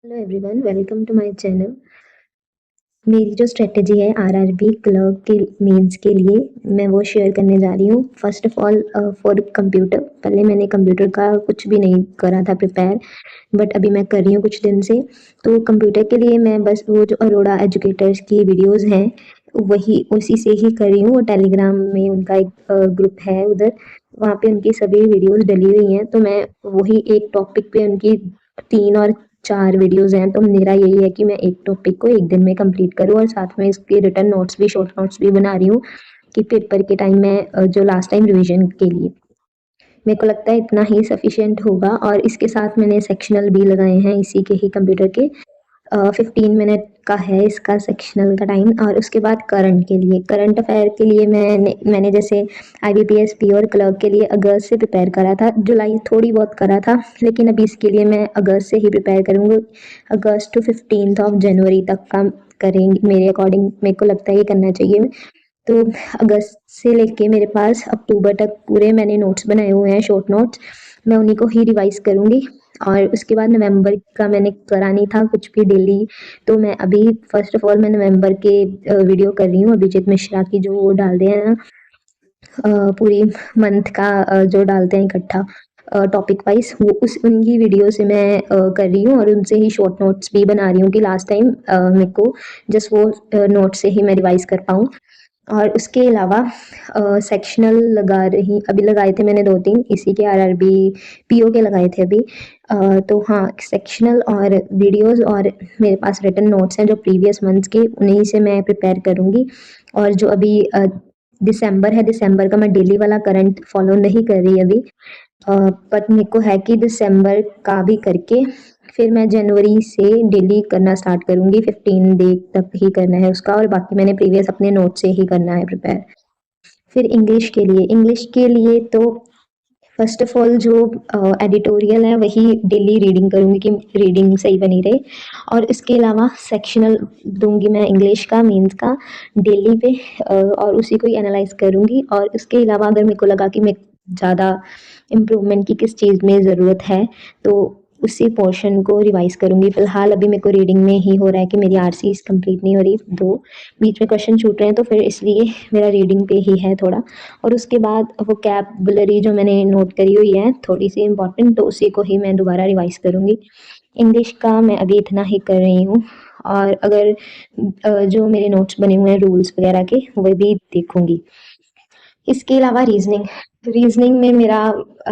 Hello everyone, welcome to my channel. मेरी जो strategy है आरआरबी क्लर्क के मेंस के लिए, मैं वो शेयर करने जा रही हूँ। First of all for computer, पहले मैंने कंप्यूटर का कुछ भी नहीं करा था प्रिपेयर, बट अभी मैं कर रही हूँ कुछ दिन से। तो कंप्यूटर के लिए मैं बस वो जो अरोड़ा एजुकेटर्स की वीडियोस हैं वही उसी से ही कर रही हूँ। वो टेलीग्राम में उनका एक ग्रुप है, उधर वहाँ पे उनकी सभी वीडियोस डली हुई हैं। तो मैं वही एक टॉपिक पे उनकी 3 और 4 वीडियोस हैं। तो मेरा यही है कि मैं एक टॉपिक को एक दिन में कंप्लीट करूँ और साथ में इसके रिटन नोट्स भी, शॉर्ट नोट्स भी बना रही हूँ कि पेपर के टाइम में जो लास्ट टाइम रिवीजन के लिए मेरे को लगता है इतना ही सफिशिएंट होगा। और इसके साथ मैंने सेक्शनल भी लगाए हैं इसी के ही कंप्यूटर के। 15 मिनट का है इसका सेक्शनल का टाइम। और उसके बाद करंट के लिए, करंट अफेयर के लिए मैंने जैसे आईबीपीएस पी और क्लर्क के लिए अगस्त से प्रिपेयर करा था, जुलाई थोड़ी बहुत करा था, लेकिन अभी इसके लिए मैं अगस्त से ही प्रिपेयर करूँगी। अगस्त टू 15 जनवरी तक का करेंगे मेरे अकॉर्डिंग, मेरे को लगता है ये करना चाहिए। तो अगस्त से लेके मेरे पास अक्टूबर तक पूरे मैंने नोट्स बनाए हुए हैं, शॉर्ट नोट्स। मैं उन्हीं को ही रिवाइज करूँगी। और उसके बाद नवंबर का मैंने करा नहीं था कुछ भी डेली। तो मैं अभी फर्स्ट ऑफ ऑल मैं नवंबर के वीडियो कर रही हूँ, अभिजीत मिश्रा की जो वो डालते हैं ना, पूरी मंथ का जो डालते हैं इकट्ठा टॉपिक वाइज, वो उस उनकी वीडियो से मैं कर रही हूँ। और उनसे ही शॉर्ट नोट्स भी बना रही हूँ कि लास्ट टाइम मेरे को जस्ट वो नोट से ही मैं रिवाइज कर पाऊँ। और उसके अलावा सेक्शनल लगा रही, अभी लगाए थे मैंने 2-3 इसी के आरआरबी पीओ के लगाए थे अभी। तो हाँ, सेक्शनल और वीडियोस और मेरे पास रिटन नोट्स हैं जो प्रीवियस मंथ्स के, उन्हीं से मैं प्रिपेयर करूँगी। और जो अभी दिसंबर है, दिसंबर का मैं डेली वाला करंट फॉलो नहीं कर रही अभी। बट मेरे को है कि दिसंबर का भी करके फिर मैं जनवरी से डेली करना स्टार्ट करूँगी। 15 डे तक ही करना है उसका, और बाकी मैंने प्रीवियस अपने नोट से ही करना है प्रिपेयर। फिर इंग्लिश के लिए तो फर्स्ट ऑफ ऑल जो एडिटोरियल है वही डेली रीडिंग करूँगी कि रीडिंग सही बनी रहे। और इसके अलावा सेक्शनल दूंगी मैं इंग्लिश का, मेंस का डेली पे, और उसी को ही एनालाइज करूँगी। और इसके अलावा अगर मेरे को लगा कि मैं ज़्यादा इम्प्रूवमेंट की किस चीज़ में ज़रूरत है तो उसी पोर्शन को रिवाइज करूँगी। फिलहाल अभी मेरे को रीडिंग में ही हो रहा है कि मेरी आरसीज कंप्लीट नहीं हो रही, दो बीच में क्वेश्चन छूट रहे हैं, तो फिर इसलिए मेरा रीडिंग पे ही है थोड़ा। और उसके बाद वोकैबुलरी जो मैंने नोट करी हुई है थोड़ी सी इंपॉर्टेंट, तो उसी को ही मैं दोबारा रिवाइज करूँगी। इंग्लिश का मैं अभी इतना ही कर रही हूँ। और अगर जो मेरे नोट्स बने हुए हैं रूल्स वगैरह के, वो भी देखूँगी। इसके अलावा रीजनिंग में मेरा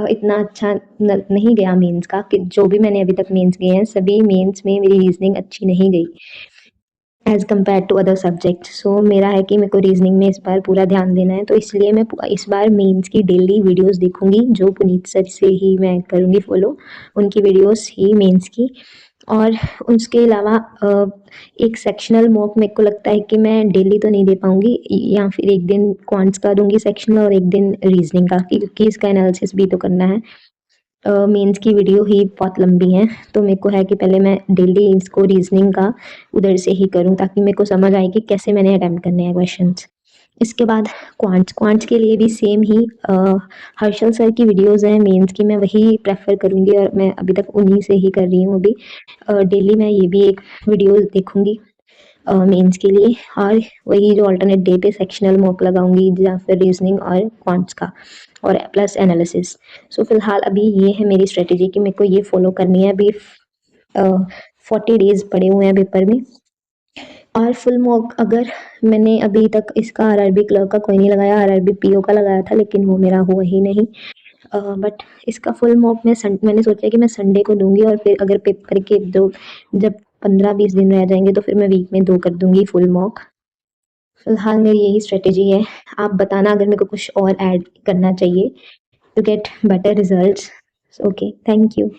इतना अच्छा नहीं गया मेंस का, कि जो भी मैंने अभी तक मेंस गए हैं सभी मेंस में मेरी रीजनिंग अच्छी नहीं गई as compare to other subject. So मेरा है कि मेरे को रीजनिंग में इस बार पूरा ध्यान देना है, तो इसलिए मैं इस बार मेंस की डेली वीडियोस देखूंगी, जो पुनीत सर से ही मैं करूंगी फॉलो, उनकी वीडियोस ही मेंस की। और उसके अलावा एक सेक्शनल मॉक मेरे को लगता है कि मैं डेली तो नहीं दे पाऊंगी, या फिर एक दिन क्वांट्स का दूंगी सेक्शनल और एक दिन रीजनिंग का, क्योंकि इसका एनालिसिस भी तो करना है। मेंस की वीडियो ही बहुत लंबी है, तो मेरे को है कि पहले मैं डेली इसको रीजनिंग का उधर से ही करूं, ताकि मेरे को समझ आए कि कैसे मैंने अटेम्प्ट करने हैं क्वेश्चंस। इसके बाद क्वांट्स के लिए भी सेम ही हर्षल सर की वीडियोस हैं मेंस की, मैं वही प्रेफर करूंगी और मैं अभी तक उन्हीं से ही कर रही हूँ अभी। डेली मैं ये भी एक वीडियो देखूंगी मेंस के लिए, और वही जो अल्टरनेट डे पे सेक्शनल मॉक लगाऊंगी या फिर रीजनिंग और क्वांट्स का, और प्लस एनालिसिस। सो फिलहाल अभी ये है मेरी स्ट्रेटेजी कि मेरे को ये फॉलो करनी है। अभी 40 डेज पड़े हुए हैं पेपर में। और फुल मॉक अगर मैंने अभी तक इसका आरआरबी क्लर्क का कोई नहीं लगाया, आरआरबी पीओ का लगाया था, लेकिन वो मेरा हुआ ही नहीं। बट इसका फुल मॉक मैंने सोचा कि मैं संडे को दूंगी, और फिर अगर पेपर के दो जब 15-20 दिन रह जाएंगे तो फिर मैं वीक में 2 कर दूंगी फुल मॉक। फिलहाल मेरी यही स्ट्रेटेजी है। आप बताना अगर मेरे को कुछ और ऐड करना चाहिए to get better results. So, okay, thank you.